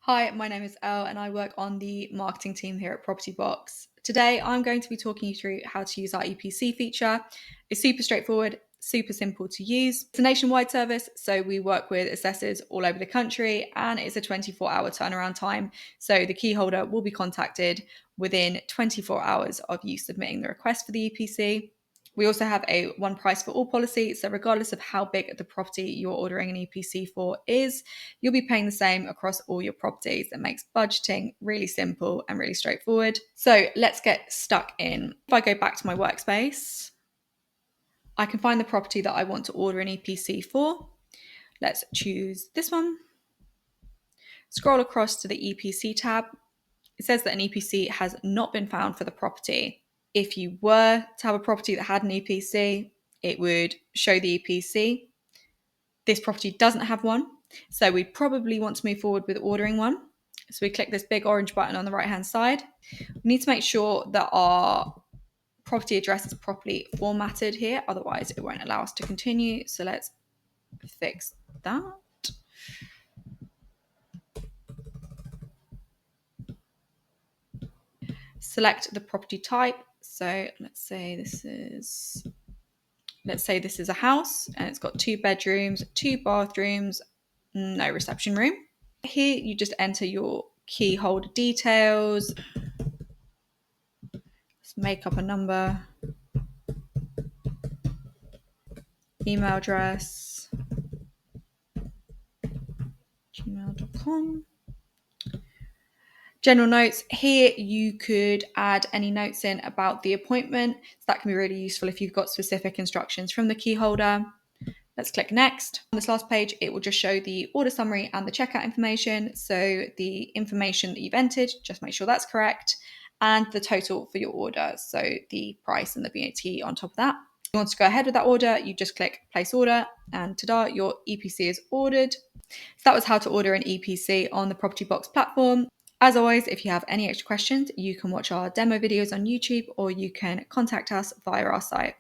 Hi, my name is Elle and I work on the marketing team here at PropertyBox. Today, I'm going to be talking you through how to use our EPC feature. It's super straightforward, super simple to use. It's a nationwide service, so we work with assessors all over the country and it's a 24-hour turnaround time. So the key holder will be contacted within 24 hours of you submitting the request for the EPC. We also have a one price for all policy. So regardless of how big the property you're ordering an EPC for is, you'll be paying the same across all your properties. That makes budgeting really simple and really straightforward. So let's get stuck in. If I go back to my workspace, I can find the property that I want to order an EPC for. Let's choose this one. Scroll across to the EPC tab. It says that an EPC has not been found for the property. If you were to have a property that had an EPC, it would show the EPC. This property doesn't have one, so we probably want to move forward with ordering one. So we click this big orange button on the right-hand side. We need to make sure that our property address is properly formatted here, otherwise it won't allow us to continue. So let's fix that. Select the property type. So let's say this is a house and it's got 2 bedrooms, 2 bathrooms, no reception room. Here you just enter your key holder details. Let's make up a number, email address, gmail.com. General notes, here you could add any notes in about the appointment. So that can be really useful if you've got specific instructions from the key holder. Let's click next. On this last page, it will just show the order summary and the checkout information. So the information that you've entered, just make sure that's correct, and the total for your order. So the price and the VAT on top of that. If you want to go ahead with that order, you just click place order and ta-da, your EPC is ordered. So that was how to order an EPC on the PropertyBox platform. As always, if you have any extra questions, you can watch our demo videos on YouTube or you can contact us via our site.